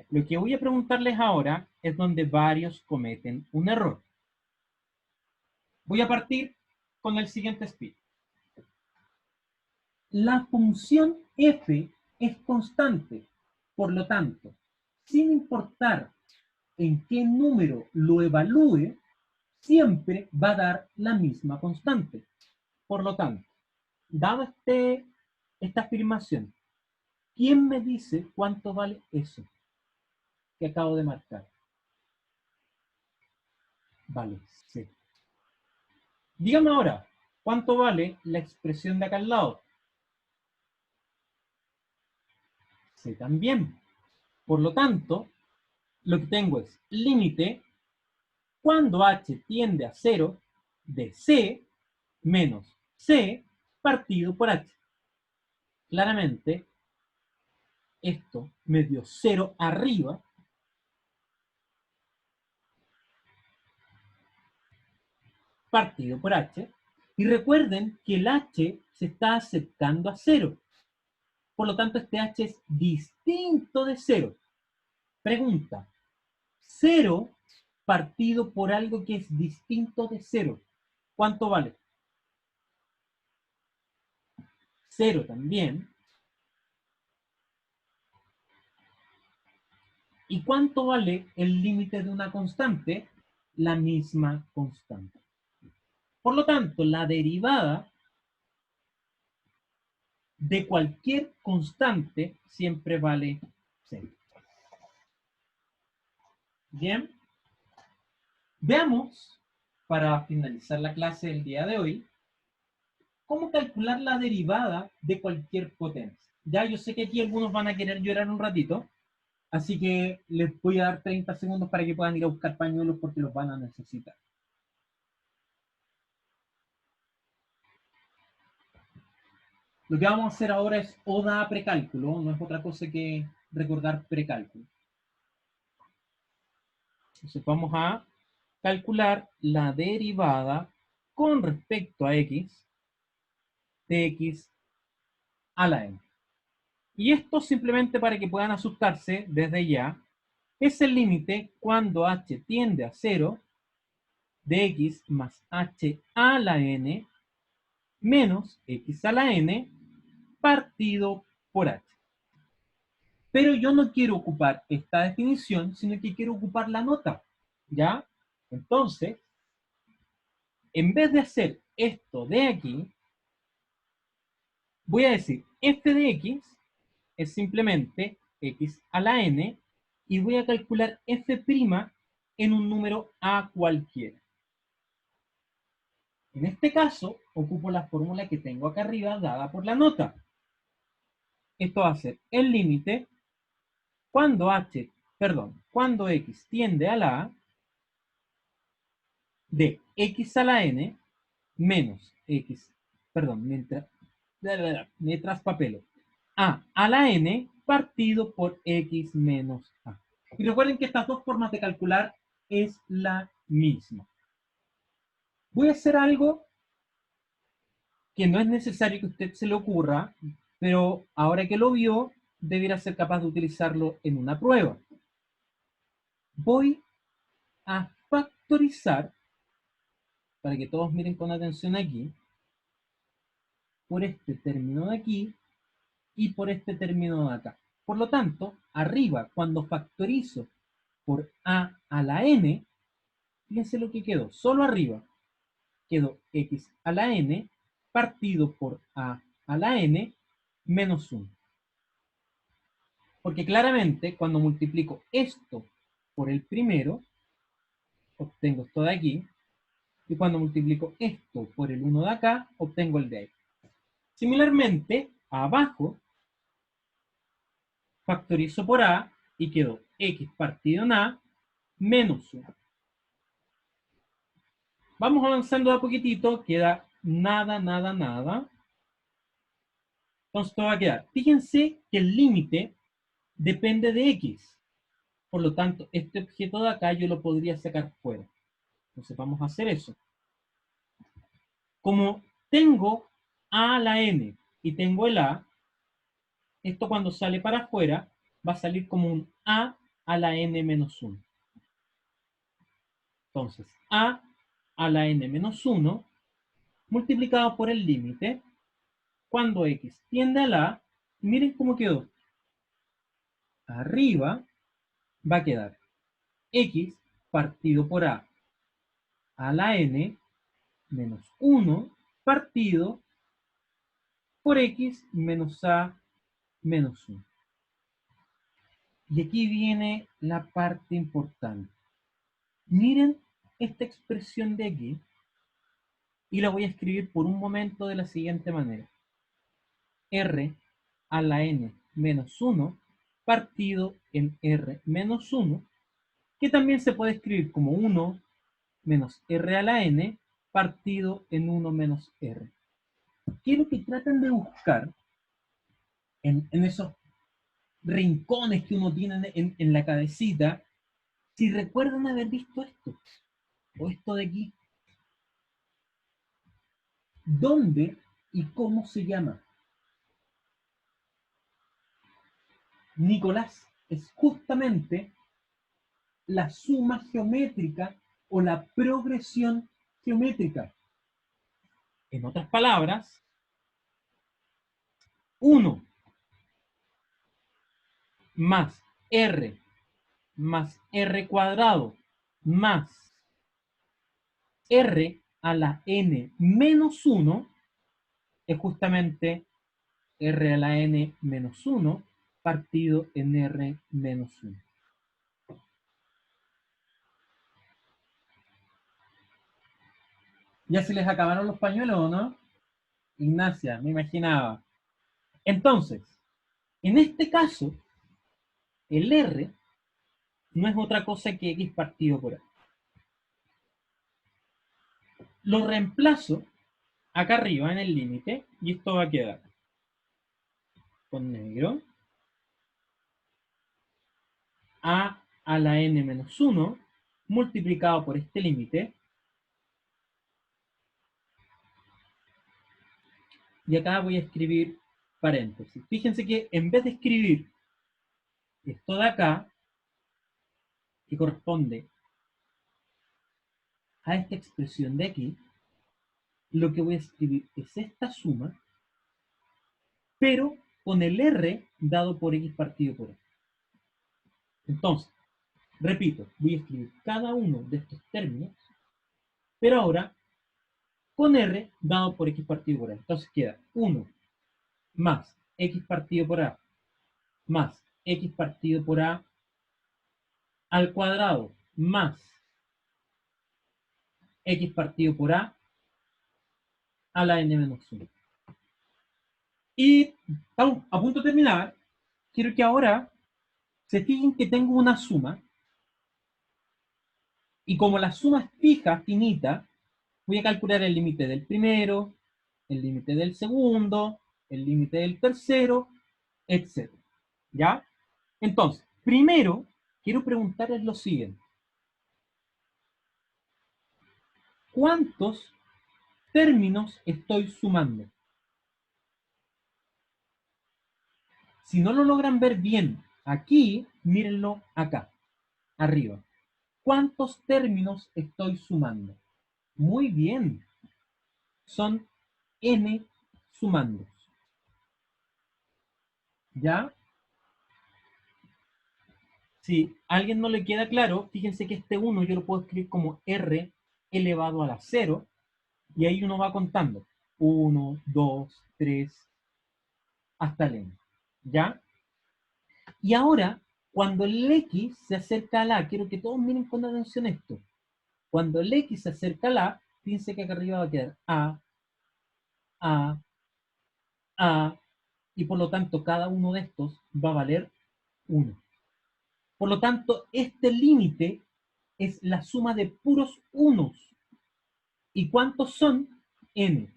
Lo que voy a preguntarles ahora es donde varios cometen un error. Voy a partir con el siguiente speed. La función f es constante, por lo tanto, sin importar en qué número lo evalúe, siempre va a dar la misma constante. Por lo tanto, dada esta afirmación, ¿quién me dice cuánto vale eso que acabo de marcar? Vale c. Dígame ahora, ¿cuánto vale la expresión de acá al lado? C también. Por lo tanto, lo que tengo es límite cuando h tiende a 0 de c menos c partido por h. Claramente, esto me dio 0 arriba partido por h. Y recuerden que el h se está acercando a 0. Por lo tanto, este h es distinto de 0. Pregunta, 0 partido por algo que es distinto de 0. ¿Cuánto vale? 0 también. ¿Y cuánto vale el límite de una constante? La misma constante. Por lo tanto, la derivada de cualquier constante siempre vale 0. Bien. Veamos, para finalizar la clase del día de hoy, cómo calcular la derivada de cualquier potencia. Ya yo sé que aquí algunos van a querer llorar un ratito, así que les voy a dar 30 segundos para que puedan ir a buscar pañuelos porque los van a necesitar. Lo que vamos a hacer ahora es oda a precálculo, no es otra cosa que recordar precálculo. Entonces vamos a calcular la derivada con respecto a x de x a la n. Y esto simplemente para que puedan asustarse desde ya, es el límite cuando h tiende a 0 de x más h a la n menos x a la n partido por h. Pero yo no quiero ocupar esta definición, sino que quiero ocupar la nota, ¿ya? Entonces, en vez de hacer esto de aquí, voy a decir f de x es simplemente x a la n y voy a calcular f' en un número a cualquiera. En este caso, ocupo la fórmula que tengo acá arriba dada por la nota. Esto va a ser el límite cuando cuando x tiende a la a de x a la n menos x, me traspapelo, a la n partido por x menos a. Y recuerden que estas dos formas de calcular es la misma. Voy a hacer algo que no es necesario que a usted se le ocurra, pero ahora que lo vio, debiera ser capaz de utilizarlo en una prueba. Voy a factorizar, para que todos miren con atención aquí, por este término de aquí y por este término de acá. Por lo tanto, arriba, cuando factorizo por a la n, fíjense lo que quedó. Solo arriba quedó x a la n partido por a la n menos 1. Porque claramente, cuando multiplico esto por el primero, obtengo esto de aquí. Y cuando multiplico esto por el 1 de acá, obtengo el de ahí. Similarmente, abajo, factorizo por a y quedó x partido en a menos 1. Vamos avanzando de a poquitito, queda nada, nada, nada. Entonces esto va a quedar. Fíjense que el límite depende de x. Por lo tanto, este objeto de acá yo lo podría sacar fuera. Entonces vamos a hacer eso. Como tengo a la n y tengo el a, esto cuando sale para afuera va a salir como un a la n menos 1. Entonces, a la n menos 1 multiplicado por el límite cuando x tiende a la a, miren cómo quedó. Arriba va a quedar x partido por a la n menos 1 partido por x menos a menos 1. Y aquí viene la parte importante. Miren esta expresión de aquí y la voy a escribir por un momento de la siguiente manera. R a la n menos 1 partido en r menos 1, que también se puede escribir como 1 menos r a la n partido en 1 menos r. Quiero que traten de buscar en esos rincones que uno tiene en la cabecita, si recuerdan haber visto esto, o esto de aquí. ¿Dónde y cómo se llama? Nicolás, es justamente la suma geométrica o la progresión geométrica. En otras palabras, 1 más r cuadrado más r a la n menos 1 es justamente r a la n menos 1 partido en r menos 1. ¿Ya se les acabaron los pañuelos o no? Ignacia, me imaginaba. Entonces, en este caso, el r no es otra cosa que x partido por a. Lo reemplazo acá arriba en el límite y esto va a quedar con negro a la n menos 1 multiplicado por este límite. Y acá voy a escribir paréntesis. Fíjense que en vez de escribir esto de acá, que corresponde a esta expresión de aquí, lo que voy a escribir es esta suma, pero con el r dado por x partido por a. Entonces, repito, voy a escribir cada uno de estos términos, pero ahora con r dado por x partido por a. Entonces queda 1 más x partido por a más x partido por a al cuadrado más x partido por a la n menos 1. Y estamos a punto de terminar. Quiero que ahora se fijen que tengo una suma. Y como la suma es fija, finita, voy a calcular el límite del primero, el límite del segundo, el límite del tercero, etc. ¿Ya? Entonces, primero, quiero preguntarles lo siguiente. ¿Cuántos términos estoy sumando? Si no lo logran ver bien aquí, mírenlo acá, arriba. ¿Cuántos términos estoy sumando? Muy bien. Son n sumandos. ¿Ya? Si a alguien no le queda claro, fíjense que este 1 yo lo puedo escribir como r elevado a la 0, y ahí uno va contando. 1, 2, 3, hasta el n. ¿Ya? Y ahora, cuando el x se acerca a la, quiero que todos miren con atención esto. Cuando el x se acerca a la, fíjense que acá arriba va a quedar a, y por lo tanto cada uno de estos va a valer 1. Por lo tanto, este límite es la suma de puros unos. ¿Y cuántos son? N.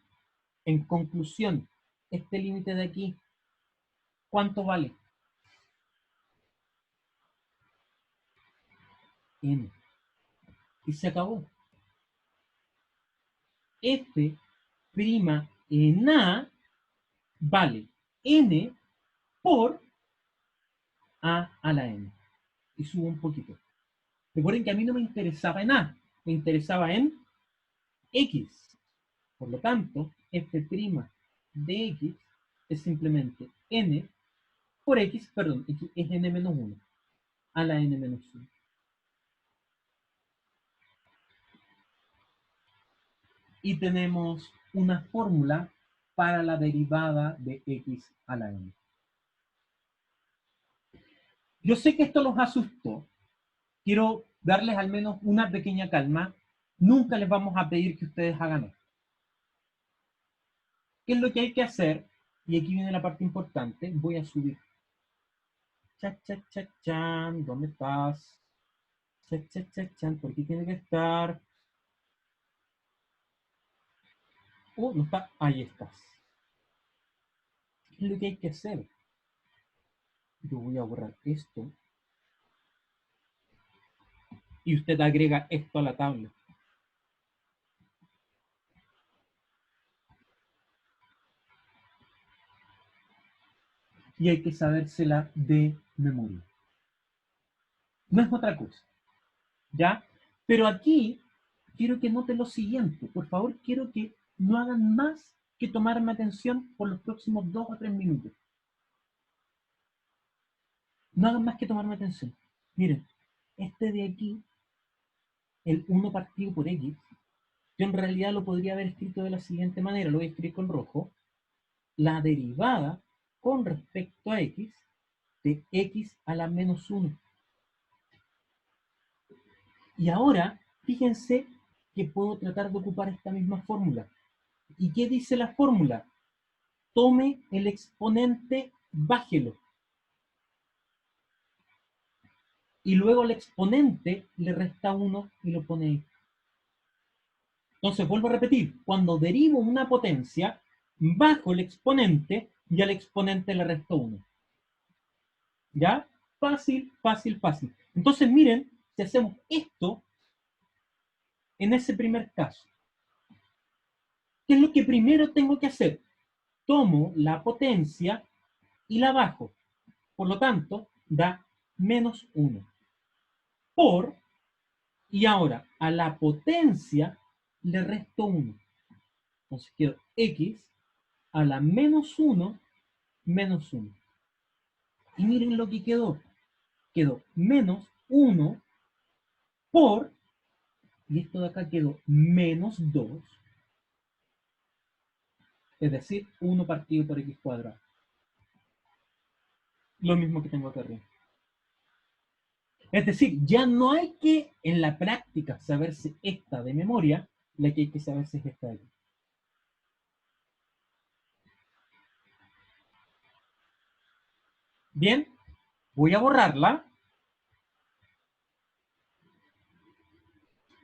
En conclusión, este límite de aquí, ¿cuánto vale? N. Y se acabó. F' en A vale N por a la N. Y subo un poquito. Recuerden que a mí no me interesaba en A, me interesaba en X. Por lo tanto, f' de X es simplemente N por X, perdón, X es N menos 1 a la N menos 1. Y tenemos una fórmula para la derivada de X a la N. Yo sé que esto los asustó. Quiero darles al menos una pequeña calma. Nunca les vamos a pedir que ustedes hagan esto. ¿Qué es lo que hay que hacer? Y aquí viene la parte importante. Voy a subir. Cha, cha, cha, chan. ¿Dónde estás? Cha, cha, cha, chan. ¿Por qué tiene que estar? No está. Ahí estás. ¿Qué es lo que hay que hacer? Yo voy a borrar esto. Y usted agrega esto a la tabla. Y hay que sabérsela de memoria. No es otra cosa. ¿Ya? Pero aquí quiero que noten lo siguiente. Por favor, quiero que no hagan más que tomarme atención por los próximos 2 o 3 minutos. No hagan más que tomarme atención. Miren, este de aquí, el 1 partido por X, Yo en realidad lo podría haber escrito de la siguiente manera, lo voy a escribir con rojo. La derivada con respecto a x de x a la menos 1. Y ahora, fíjense que puedo tratar de ocupar esta misma fórmula. ¿Y qué dice la fórmula? Tome el exponente, bájelo. Y luego al exponente le resta 1 y lo pone ahí. Entonces, vuelvo a repetir, cuando derivo una potencia, bajo el exponente y al exponente le resto 1. ¿Ya? Fácil, fácil, fácil. Entonces, miren, si hacemos esto en ese primer caso, ¿qué es lo que primero tengo que hacer? Tomo la potencia y la bajo. Por lo tanto, da menos 1. Por, y ahora a la potencia le resto 1. Entonces quedó x a la menos 1 menos 1. Y miren lo que quedó. Quedó menos 1 por, y esto de acá quedó menos 2, es decir, 1 partido por x cuadrado. Lo mismo que tengo acá arriba. Es decir, ya no hay que en la práctica saberse esta de memoria, la que hay que saberse es esta de aquí. Bien, voy a borrarla,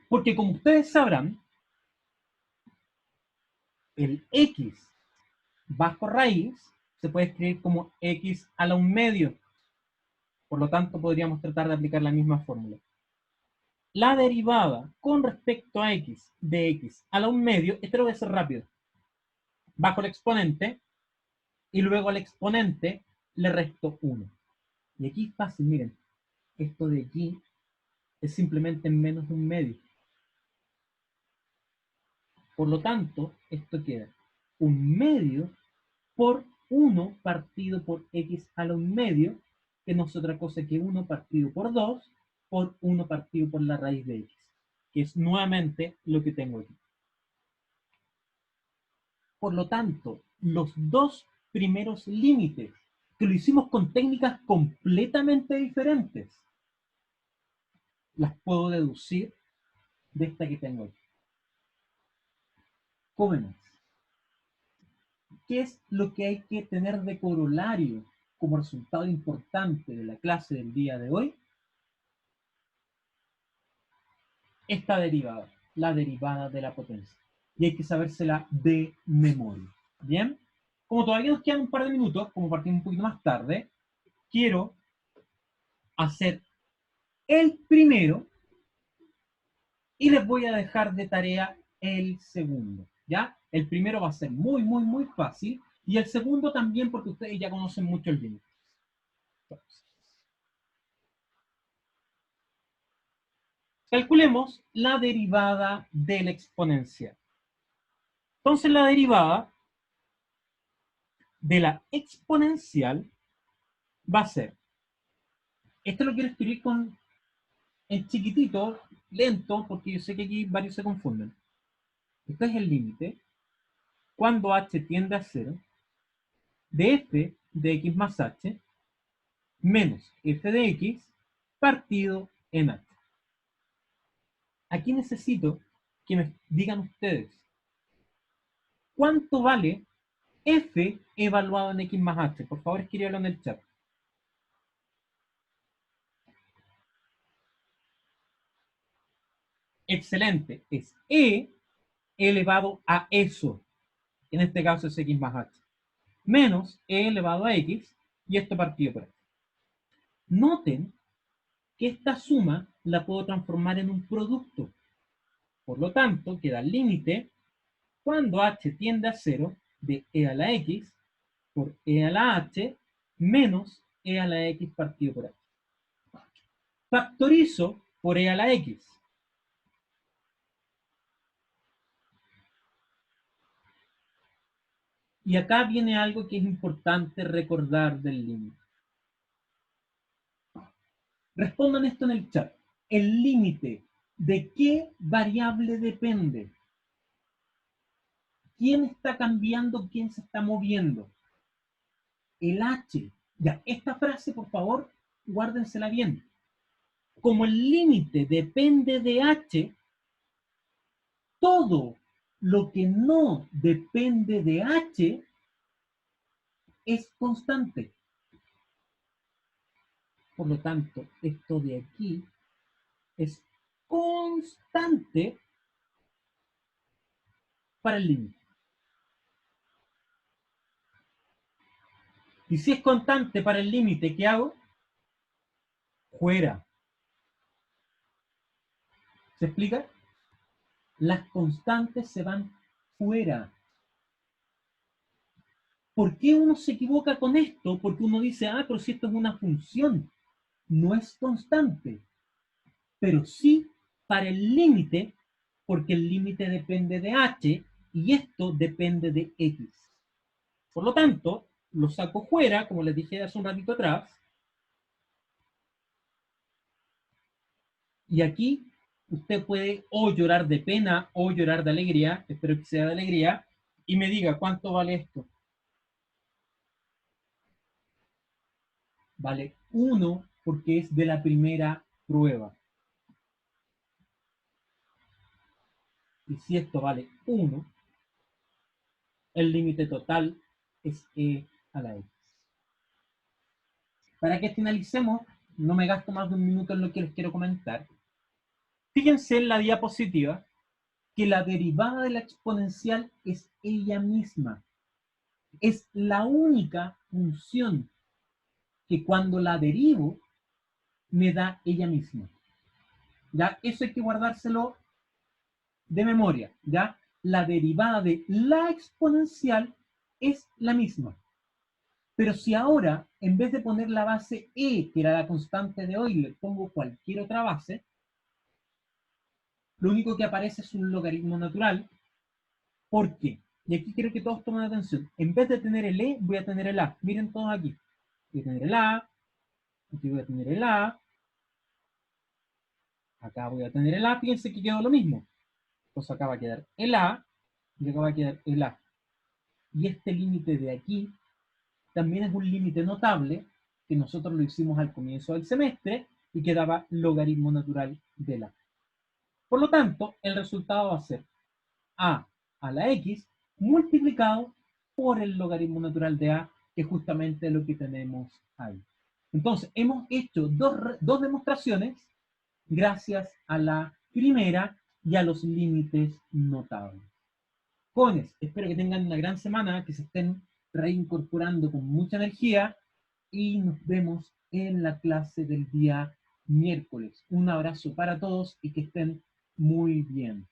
porque como ustedes sabrán, el x bajo raíz se puede escribir como x a la 1/2. Por lo tanto, podríamos tratar de aplicar la misma fórmula. La derivada con respecto a x de x a la 1/2, esto lo voy a hacer rápido. Bajo el exponente y luego al exponente le resto 1. Y aquí es fácil, miren. Esto de aquí es simplemente menos 1/2. Por lo tanto, esto queda 1/2 por 1 partido por x a la 1/2, que no es otra cosa que 1 partido por 2 por 1 partido por la raíz de x, que es nuevamente lo que tengo aquí. Por lo tanto, los dos primeros límites, que lo hicimos con técnicas completamente diferentes, las puedo deducir de esta que tengo aquí. Jóvenes, ¿qué es lo que hay que tener de corolario como resultado importante de la clase del día de hoy? Esta derivada, la derivada de la potencia. Y hay que sabérsela de memoria. ¿Bien? Como todavía nos quedan un par de minutos, como partimos un poquito más tarde, quiero hacer el primero y les voy a dejar de tarea el segundo. ¿Ya? El primero va a ser muy, muy, muy fácil. Y el segundo también porque ustedes ya conocen mucho el límite. Calculemos la derivada del exponencial. Entonces la derivada de la exponencial va a ser, esto lo quiero escribir en chiquitito, lento, porque yo sé que aquí varios se confunden. Este es el límite, cuando h tiende a 0, de f de x más h, menos f de x, partido en h. Aquí necesito que me digan ustedes, ¿cuánto vale f evaluado en x más h? Por favor, escríbelo en el chat. Excelente, es e elevado a eso. En este caso es x más h. Menos e elevado a x, y esto partido por aquí. Noten que esta suma la puedo transformar en un producto. Por lo tanto, queda el límite cuando h tiende a 0 de e a la x por e a la h menos e a la x partido por h. Factorizo por e a la x. Y acá viene algo que es importante recordar del límite. Respondan esto en el chat. ¿El límite de qué variable depende? ¿Quién está cambiando? ¿Quién se está moviendo? El h. Ya, esta frase, por favor, guárdensela bien. Como el límite depende de h, todo lo que no depende de h es constante. Por lo tanto, esto de aquí es constante para el límite. Y si es constante para el límite, ¿qué hago? Fuera. ¿Se explica? Las constantes se van fuera. ¿Por qué uno se equivoca con esto? Porque uno dice, ah, pero si esto es una función, no es constante. Pero sí para el límite, porque el límite depende de h y esto depende de x. Por lo tanto, lo saco fuera, como les dije hace un ratito atrás, y aquí usted puede o llorar de pena o llorar de alegría, espero que sea de alegría, y me diga cuánto vale esto. Vale 1 porque es de la primera prueba. Y si esto vale 1, el límite total es e a la x. Para que finalicemos, no me gasto más de un minuto en lo que les quiero comentar. Fíjense en la diapositiva que la derivada de la exponencial es ella misma. Es la única función que cuando la derivo me da ella misma. ¿Ya? Eso hay que guardárselo de memoria. ¿Ya? La derivada de la exponencial es la misma. Pero si ahora, en vez de poner la base e, que era la constante de hoy, le pongo cualquier otra base, lo único que aparece es un logaritmo natural. ¿Por qué? Y aquí quiero que todos tomen atención. En vez de tener el e, voy a tener el a. Miren todos aquí. Voy a tener el a, aquí voy a tener el a, acá voy a tener el a, fíjense que quedó lo mismo. Entonces acá va a quedar el a, y acá va a quedar el a. Y este límite de aquí también es un límite notable, que nosotros lo hicimos al comienzo del semestre, y que daba logaritmo natural del a. Por lo tanto, el resultado va a ser a la x multiplicado por el logaritmo natural de a, que es justamente lo que tenemos ahí. Entonces, hemos hecho dos demostraciones gracias a la primera y a los límites notables. Jóvenes, espero que tengan una gran semana, que se estén reincorporando con mucha energía y nos vemos en la clase del día miércoles. Un abrazo para todos y que estén muy bien.